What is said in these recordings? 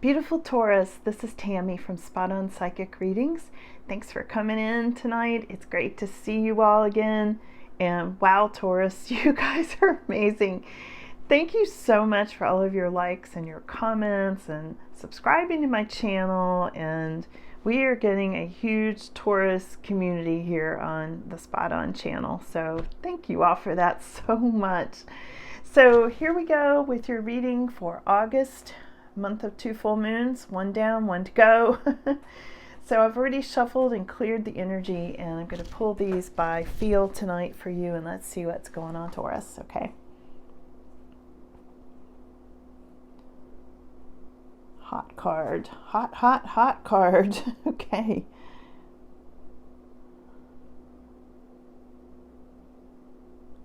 Beautiful Taurus, this is Tammy from Spot On Psychic Readings. Thanks for coming in tonight. It's great to see you all again. And wow, Taurus, you guys are amazing. Thank you so much for all of your likes and your comments and subscribing to my channel. And we are getting a huge Taurus community here on the Spot On channel. So thank you all for that so much. So here we go with your reading for August, month of 2 full moons, 1 down, 1 to go. So I've already shuffled and cleared the energy, and I'm going to pull these by feel tonight for you, and let's see what's going on, Taurus, okay? Hot card. Hot card. Okay.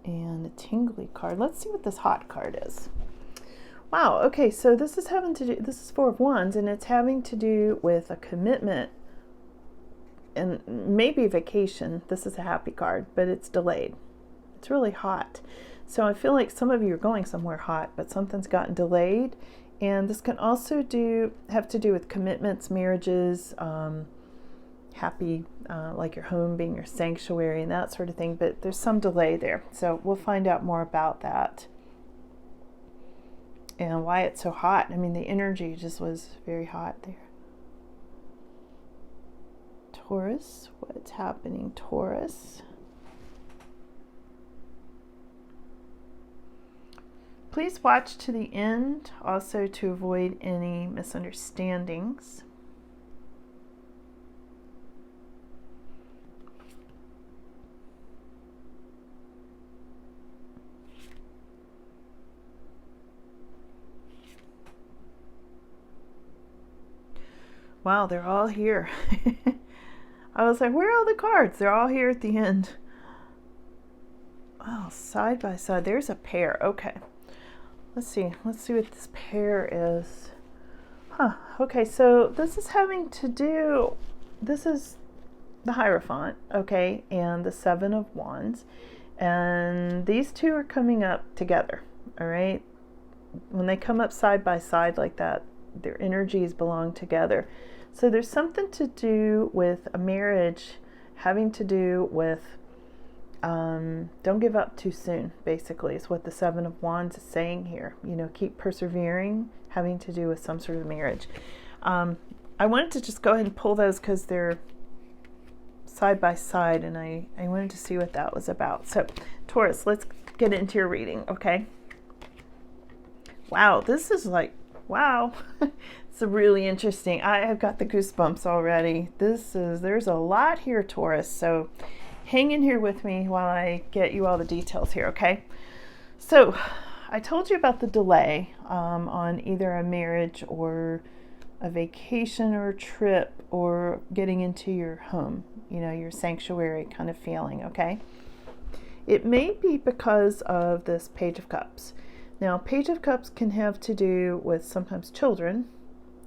And a tingly card. Let's see what this hot card is. Wow, okay, so this is this is 4 of Wands, and it's having to do with a commitment and maybe vacation. This is a happy card, but it's delayed. It's really hot. So I feel like some of you are going somewhere hot, but something's gotten delayed. And this can also have to do with commitments, marriages, happy, like your home being your sanctuary and that sort of thing, but there's some delay there. So we'll find out more about that and why it's so hot. I mean, the energy just was very hot there. Taurus, what's happening, Taurus? Please watch to the end, also to avoid any misunderstandings. Wow, they're all here. I was like, where are all the cards? They're all here at the end. Oh, side by side. There's a pair. Okay. Let's see what this pair is. Okay, so this is having to do, this is the Hierophant, okay, and the 7 of Wands. And these two are coming up together, all right? When they come up side by side like that, their energies belong together. So there's something to do with a marriage, having to do with don't give up too soon, basically, is what the 7 of Wands is saying here. You know, keep persevering, having to do with some sort of marriage. I wanted to just go ahead and pull those because they're side by side, and I wanted to see what that was about. So, Taurus, let's get into your reading, okay? Wow, this is like, wow. It's really interesting. I have got the goosebumps already. There's a lot here, Taurus, so hang in here with me while I get you all the details here, okay? So I told you about the delay on either a marriage or a vacation or a trip or getting into your home, you know, your sanctuary kind of feeling, okay? It may be because of this Page of Cups. Now, Page of Cups can have to do with sometimes children.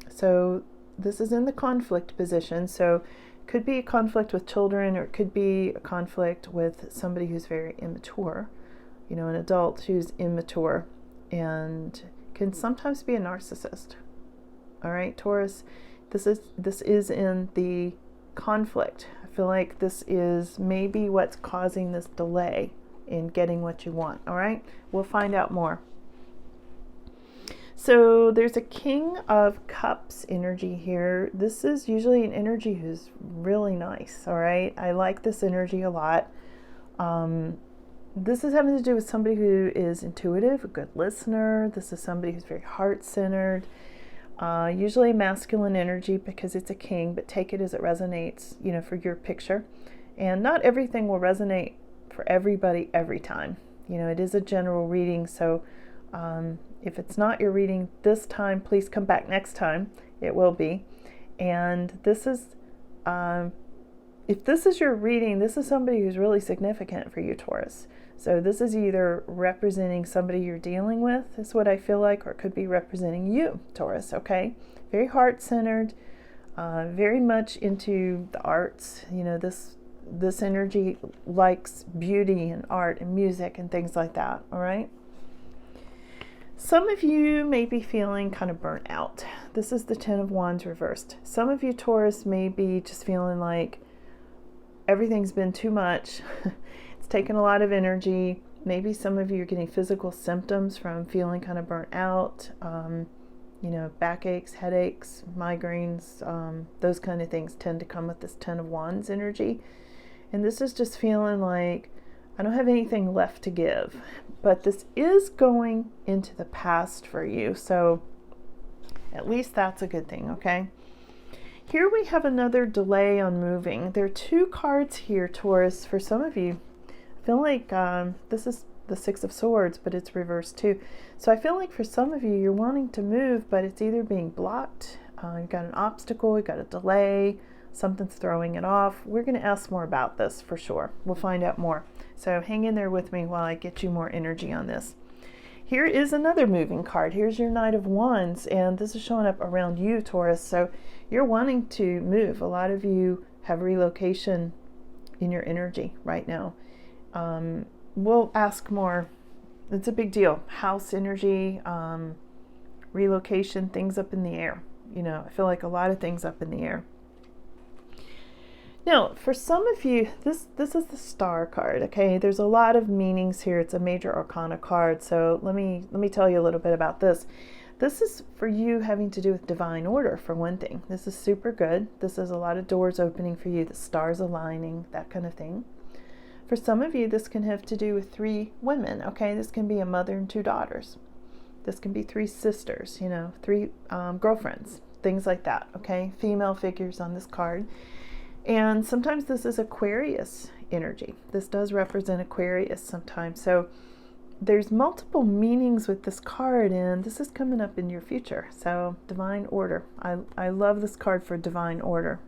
So this is in the conflict position. So could be a conflict with children, or it could be a conflict with somebody who's very immature, you know, an adult who's immature, and can sometimes be a narcissist. All right, Taurus, this is in the conflict. I feel like this is maybe what's causing this delay in getting what you want. All right, we'll find out more. So there's a King of Cups energy here. This is usually an energy who's really nice, all right? I like this energy a lot. This is having to do with somebody who is intuitive, a good listener. This is somebody who's very heart-centered. Usually masculine energy because it's a king, but take it as it resonates, you know, for your picture. And not everything will resonate for everybody every time. You know, it is a general reading, so if it's not your reading this time, please come back next time. It will be. And this is, if this is your reading, this is somebody who's really significant for you, Taurus. So this is either representing somebody you're dealing with, is what I feel like, or it could be representing you, Taurus, okay? Very heart-centered, very much into the arts. You know, this energy likes beauty and art and music and things like that, all right? Some of you may be feeling kind of burnt out. This is the Ten of Wands reversed. Some of you, Taurus, may be just feeling like everything's been too much. It's taken a lot of energy. Maybe some of you are getting physical symptoms from feeling kind of burnt out. Backaches, headaches, migraines, those kind of things tend to come with this Ten of Wands energy. And this is just feeling like I don't have anything left to give. But this is going into the past for you. So at least that's a good thing, okay? Here we have another delay on moving. There are two cards here, Taurus. For some of you, I feel like this is the Six of Swords, but it's reversed too. So I feel like for some of you, you're wanting to move, but it's either being blocked, you've got an obstacle, you've got a delay, something's throwing it off. We're going to ask more about this for sure. We'll find out more. So hang in there with me while I get you more energy on this. Here is another moving card. Here's your Knight of Wands, and this is showing up around you, Taurus. So you're wanting to move. A lot of you have relocation in your energy right now. We'll ask more. It's a big deal. House energy, relocation, things up in the air. I feel like a lot of things up in the air. Now, for some of you, this is the Star card, okay? There's a lot of meanings here. It's a major arcana card. So let me tell you a little bit about this. This is for you having to do with divine order, for one thing. This is super good. This is a lot of doors opening for you, the stars aligning, that kind of thing. For some of you, this can have to do with 3 women, okay? This can be a mother and 2 daughters. This can be 3 sisters, 3 girlfriends, things like that, okay? Female figures on this card. And sometimes this is Aquarius energy. This does represent Aquarius sometimes. So there's multiple meanings with this card, and this is coming up in your future. So divine order. I love this card for divine order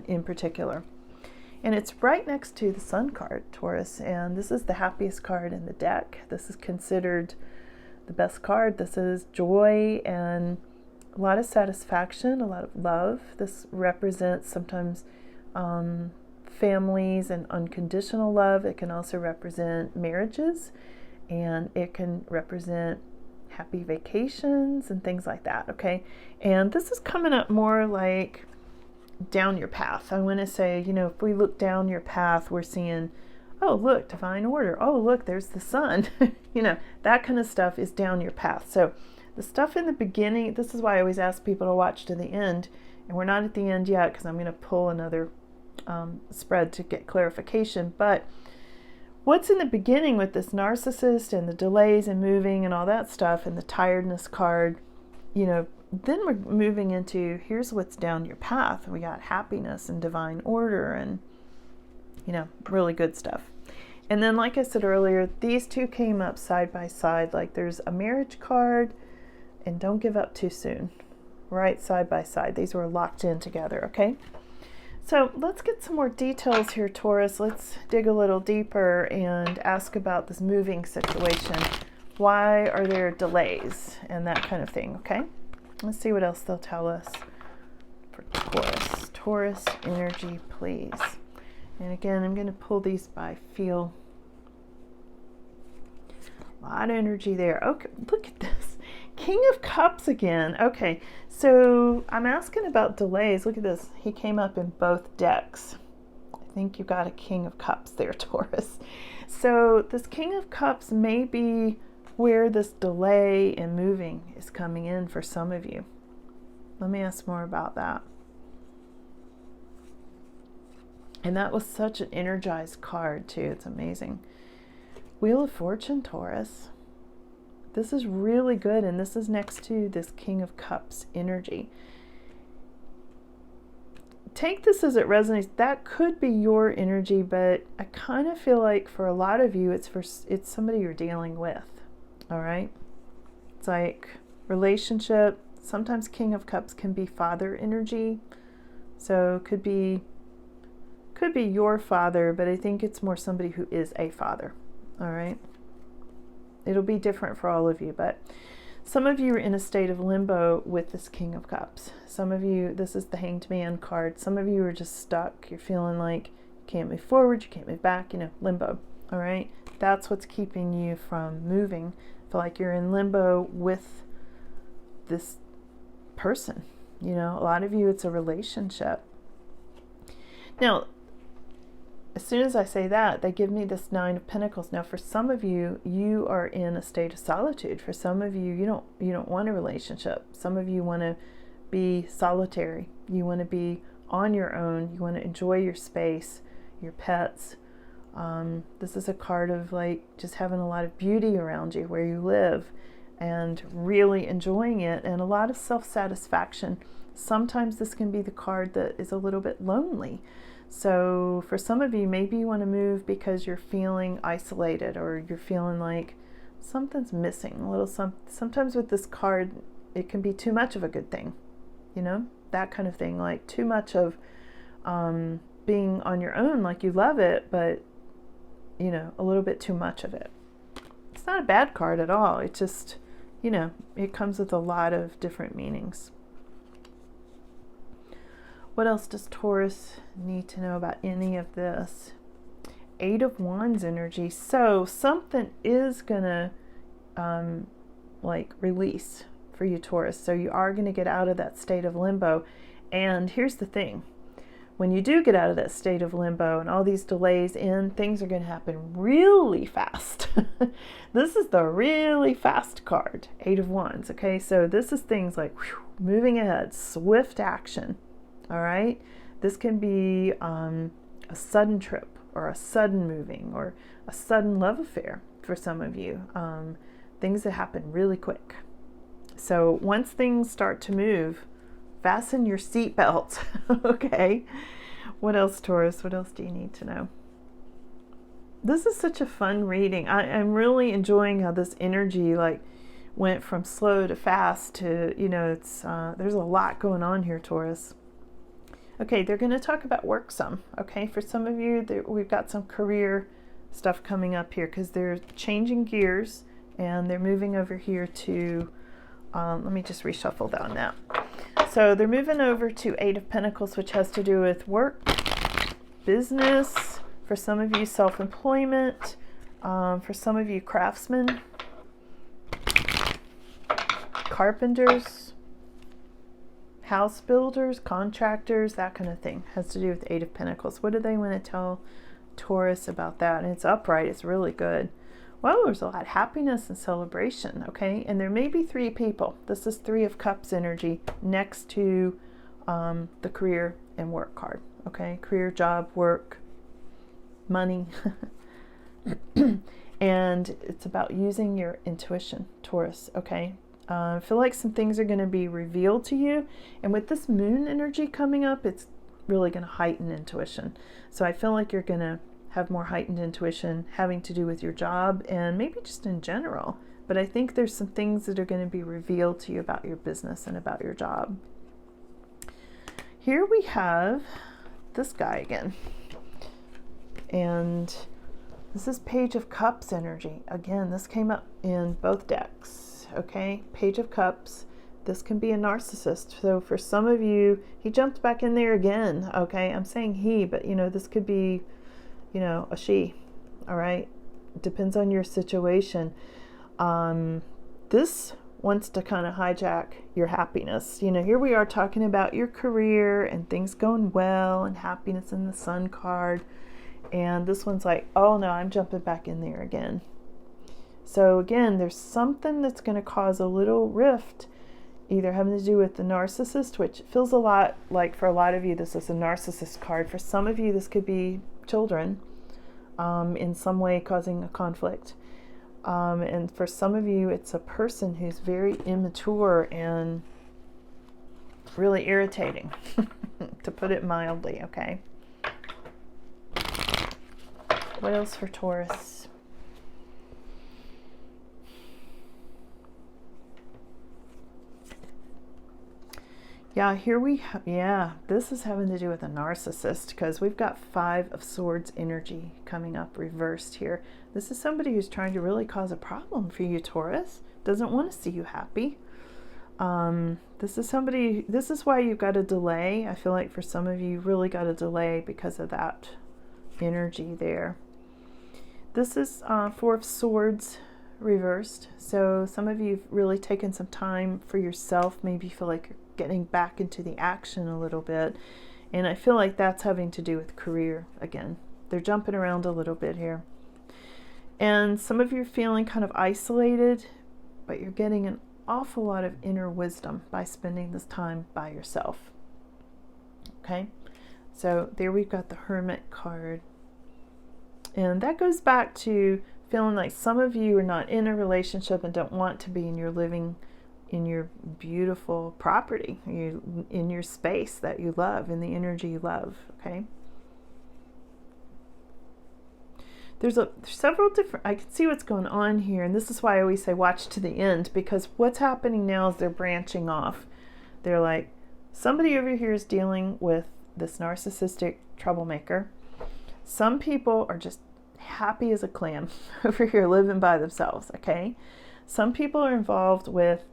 in particular. And it's right next to the Sun card, Taurus. And this is the happiest card in the deck. This is considered the best card. This is joy and a lot of satisfaction, a lot of love. This represents sometimes families and unconditional love. It can also represent marriages, and it can represent happy vacations and things like that, okay? And this is coming up more like down your path. I want to say, if we look down your path, we're seeing, oh, look, divine order. Oh, look, there's the sun. That kind of stuff is down your path. So the stuff in the beginning, this is why I always ask people to watch to the end. And we're not at the end yet because I'm going to pull another spread to get clarification. But what's in the beginning with this narcissist and the delays and moving and all that stuff and the tiredness card, then we're moving into here's what's down your path. We got happiness and divine order and, really good stuff. And then, like I said earlier, these two came up side by side. Like there's a marriage card and don't give up too soon. Right side by side. These were locked in together, okay? So let's get some more details here, Taurus. Let's dig a little deeper and ask about this moving situation. Why are there delays and that kind of thing, okay? Let's see what else they'll tell us for Taurus. Taurus energy, please. And again, I'm going to pull these by feel. A lot of energy there. Okay, look at this. King of Cups again. Okay, so I'm asking about delays. Look at this. He came up in both decks. I think you got a King of Cups there, Taurus. So this King of Cups may be where this delay in moving is coming in for some of you. Let me ask more about that. And that was such an energized card too. It's amazing. Wheel of Fortune, Taurus. This is really good, and this is next to this King of Cups energy. Take this as it resonates. That could be your energy, but I kind of feel like for a lot of you, it's somebody you're dealing with. All right? It's like relationship. Sometimes King of Cups can be father energy. So could be your father, but I think it's more somebody who is a father. All right? It'll be different for all of you, but some of you are in a state of limbo with this King of Cups. Some of you, this is the Hanged Man card. Some of you are just stuck. You're feeling like you can't move forward, you can't move back, limbo. All right? That's what's keeping you from moving. I feel like you're in limbo with this person. You know, a lot of you, it's a relationship. Now, as soon as I say that, they give me this 9 of Pentacles. Now, for some of you, you are in a state of solitude. For some of you, you don't want a relationship. Some of you want to be solitary. You want to be on your own. You want to enjoy your space, your pets. This is a card of like just having a lot of beauty around you where you live and really enjoying it, and a lot of self-satisfaction. Sometimes this can be the card that is a little bit lonely. So for some of you, maybe you want to move because you're feeling isolated, or you're feeling like something's missing. Sometimes with this card, it can be too much of a good thing, you know, that kind of thing, like too much of being on your own, like you love it, but you know, a little bit too much of it. It's not a bad card at all. It just, you know, it comes with a lot of different meanings. What else does Taurus need to know about any of this? 8 of Wands energy. So something is gonna like release for you, Taurus. So you are gonna get out of that state of limbo. And here's the thing. When you do get out of that state of limbo and all these delays in, things are going to happen really fast. This is the really fast card, 8 of Wands. Okay, so this is things like moving ahead, swift action. All right, this can be a sudden trip, or a sudden moving, or a sudden love affair for some of you. Things that happen really quick. So once things start to move, fasten your seatbelt. Okay. What else, Taurus? What else do you need to know? This is such a fun reading. I'm really enjoying how this energy like went from slow to fast to, you know, it's there's a lot going on here, Taurus. Okay, they're going to talk about work some. Okay, for some of you, we've got some career stuff coming up here because they're changing gears and they're moving over here to, let me just reshuffle down now. So they're moving over to 8 of Pentacles, which has to do with work, business, for some of you self-employment, for some of you craftsmen, carpenters, house builders, contractors, that kind of thing. Has to do with 8 of Pentacles. What do they want to tell Taurus about that? And it's upright. It's really good. Well, there's a lot of happiness and celebration, okay? And there may be 3 people. This is 3 of Cups energy next to the career and work card, okay? Career, job, work, money. And it's about using your intuition, Taurus, okay? I feel like some things are going to be revealed to you. And with this moon energy coming up, it's really going to heighten intuition. So I feel like you're going to have more heightened intuition having to do with your job and maybe just in general. But I think there's some things that are going to be revealed to you about your business and about your job. Here we have this guy again. And this is Page of Cups energy. Again, this came up in both decks. Okay, Page of Cups. This can be a narcissist. So for some of you, he jumped back in there again. Okay, I'm saying he, but you know, this could be, you know, a she. All right, depends on your situation. This wants to kind of hijack your happiness. You know, here we are talking about your career and things going well and happiness in the Sun card, and this one's like, oh no, I'm jumping back in there again. So again, there's something that's going to cause a little rift, either having to do with the narcissist, which feels a lot like, for a lot of you, this is a narcissist card. For some of you, this could be children in some way causing a conflict. And for some of you, it's a person who's very immature and really irritating, to put it mildly, okay? What else for Taurus? Yeah, here we have, yeah, this is having to do with a narcissist, because we've got 5 of Swords energy coming up reversed here. This is somebody who's trying to really cause a problem for you, Taurus. Doesn't want to see you happy. This is somebody, this is why you've got a delay. I feel like for some of you, you really got a delay because of that energy there. This is 4 of Swords reversed. So some of you have really taken some time for yourself. Maybe you feel like you're getting back into the action a little bit. And I feel like that's having to do with career again. They're jumping around a little bit here. And some of you are feeling kind of isolated, but you're getting an awful lot of inner wisdom by spending this time by yourself. Okay, so there we've got the Hermit card. And that goes back to feeling like some of you are not in a relationship and don't want to be, and you're living in your beautiful property, in your space that you love, in the energy you love, okay? There's several different, I can see what's going on here, and this is why I always say watch to the end, because what's happening now is they're branching off. They're like, somebody over here is dealing with this narcissistic troublemaker. Some people are just happy as a clam over here living by themselves, okay? Some people are involved with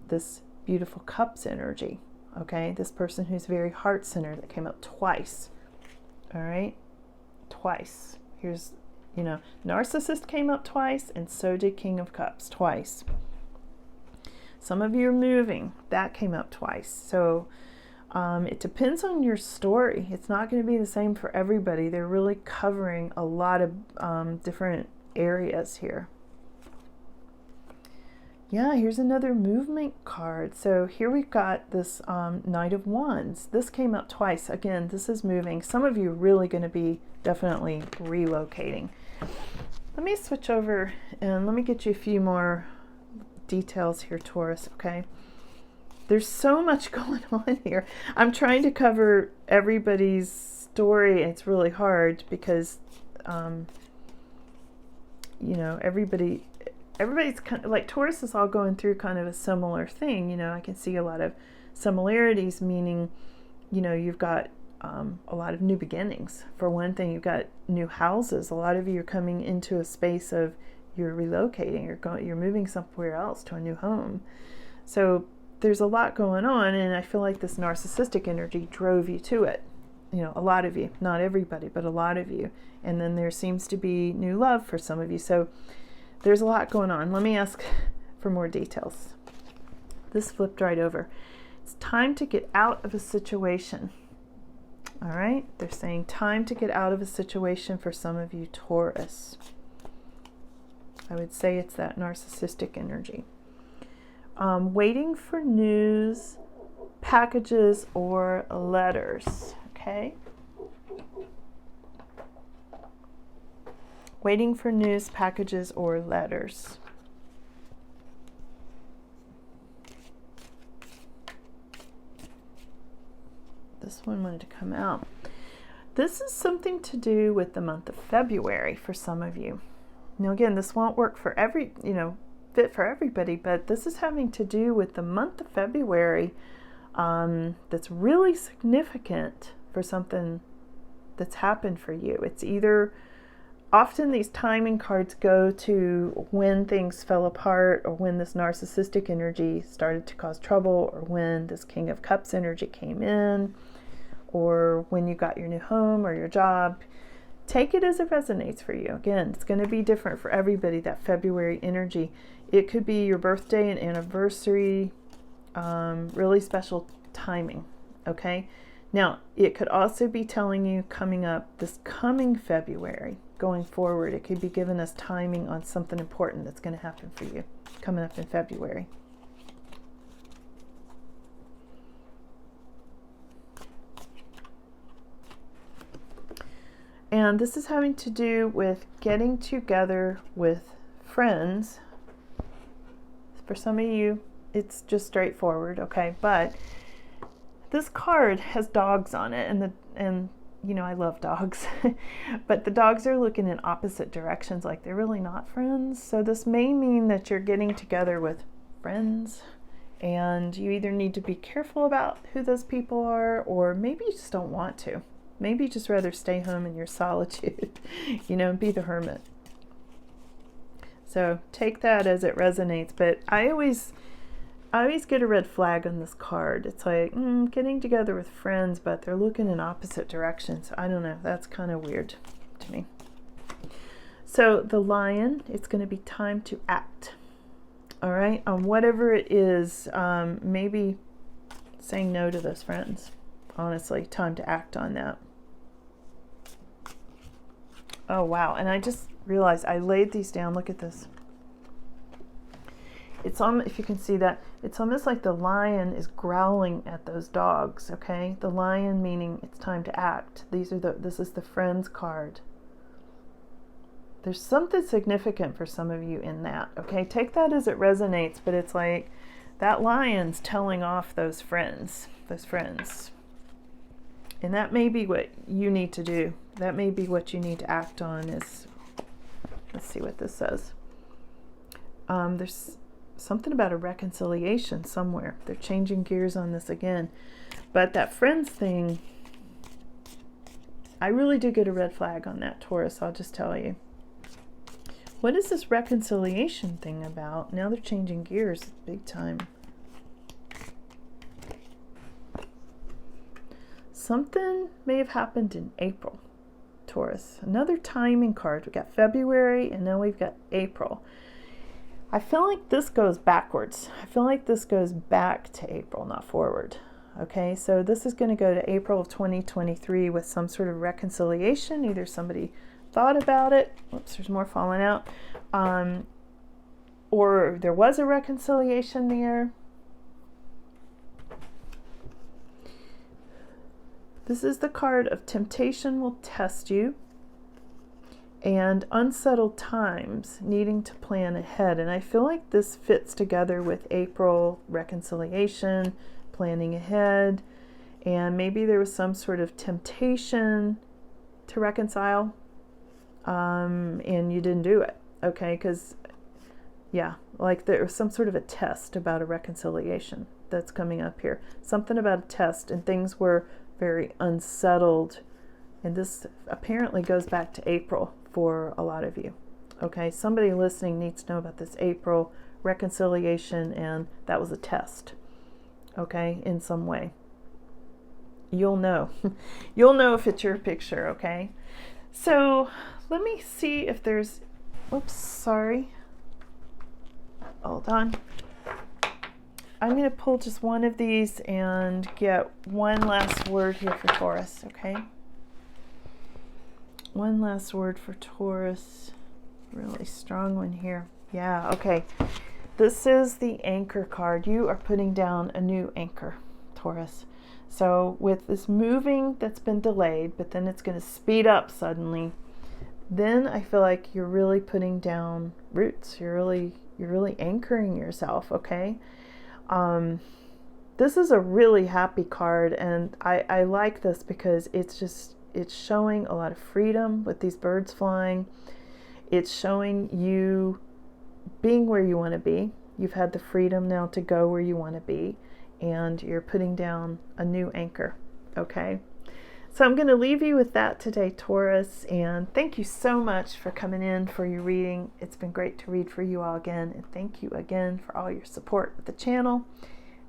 this beautiful cups energy, okay? This person who's very heart-centered that came up twice, all right? Twice. Here's, you know, narcissist came up twice, and so did King of Cups twice. Some of you are moving. That came up twice. So it depends on your story. It's not going to be the same for everybody. They're really covering a lot of different areas here. Yeah, here's another movement card. So here we've got this Knight of Wands. This came up twice. Again, this is moving. Some of you are really going to be definitely relocating. Let me switch over and let me get you a few more details here, Taurus, okay? There's so much going on here. I'm trying to cover everybody's story. It's really hard because, you know, everybody's kind of like Taurus is all going through kind of a similar thing. You know, I can see a lot of similarities, meaning, you know, you've got a lot of new beginnings. For one thing, you've got new houses. A lot of you are coming into a space of you're relocating, you're moving somewhere else to a new home. So there's a lot going on, and I feel like this narcissistic energy drove you to it. You know, a lot of you, not everybody, but a lot of you. And then there seems to be new love for some of you. So there's a lot going on. Let me ask for more details. This flipped right over. It's time to get out of a situation. All right? They're saying time to get out of a situation for some of you, Taurus. I would say it's that narcissistic energy. Waiting for news, packages, or letters. Okay? Waiting for news, packages, or letters. This one wanted to come out. This is something to do with the month of February for some of you. Now again, this won't work for fit for everybody, but this is having to do with the month of February that's really significant for something that's happened for you. It's either, often these timing cards go to when things fell apart, or when this narcissistic energy started to cause trouble, or when this King of Cups energy came in, or when you got your new home or your job. Take it as it resonates for you. Again, it's going to be different for everybody, that February energy. It could be your birthday and anniversary, really special timing, okay? Now, it could also be telling you coming up this coming February, going forward. It could be giving us timing on something important that's going to happen for you coming up in February. And this is having to do with getting together with friends. For some of you, it's just straightforward, okay? But this card has dogs on it, and you know, I love dogs. But the dogs are looking in opposite directions, like they're really not friends. So this may mean that you're getting together with friends, and you either need to be careful about who those people are, or maybe you just don't want to. Maybe you just rather stay home in your solitude, you know, and be the hermit. So take that as it resonates. But I always get a red flag on this card. It's like getting together with friends, but they're looking in opposite directions. I don't know. That's kind of weird to me. So the Lion, it's going to be time to act. All right, on whatever it is, maybe saying no to those friends. Honestly, time to act on that. Oh, wow. And I just realized I laid these down. Look at this. It's on, if you can see that, it's almost like the lion is growling at those dogs, okay? The lion meaning it's time to act. This is the friends card. There's something significant for some of you in that, okay? Take that as it resonates, but it's like that lion's telling off those friends. And that may be what you need to do. That may be what you need to act on is, let's see what this says. There's something about a reconciliation somewhere. They're changing gears on this again. But that friends thing, I really do get a red flag on that, Taurus, I'll just tell you. What is this reconciliation thing about? Now they're changing gears big time. Something may have happened in April, Taurus. Another timing card. We got February and now we've got April. I feel like this goes backwards. I feel like this goes back to April, not forward. Okay, so this is going to go to April of 2023 with some sort of reconciliation. Either somebody thought about it. Oops, there's more falling out. Or there was a reconciliation there. This is the card of temptation will test you and unsettled times needing to plan ahead. And I feel like this fits together with April reconciliation, planning ahead, and maybe there was some sort of temptation to reconcile and you didn't do it. Okay, because yeah, like there was some sort of a test about a reconciliation that's coming up here. Something about a test and things were very unsettled, and this apparently goes back to April for a lot of you. Okay, somebody listening needs to know about this April reconciliation, and that was a test. Okay, in some way. You'll know. You'll know if it's your picture, okay? So let me see if there's, oops, sorry. Hold on. I'm going to pull just one of these and get one last word here for Taurus, okay? One last word for Taurus. Really strong one here. Yeah, okay. This is the anchor card. You are putting down a new anchor, Taurus. So with this moving that's been delayed, but then it's going to speed up suddenly, then I feel like you're really putting down roots. You're really anchoring yourself, okay? This is a really happy card, and I like this because it's showing a lot of freedom with these birds flying. It's showing you being where you want to be. You've had the freedom now to go where you want to be, and you're putting down a new anchor, okay? So I'm going to leave you with that today, Taurus, and thank you so much for coming in for your reading. It's been great to read for you all again, and thank you again for all your support with the channel,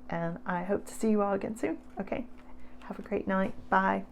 and I hope to see you all again soon. Okay, have a great night. Bye.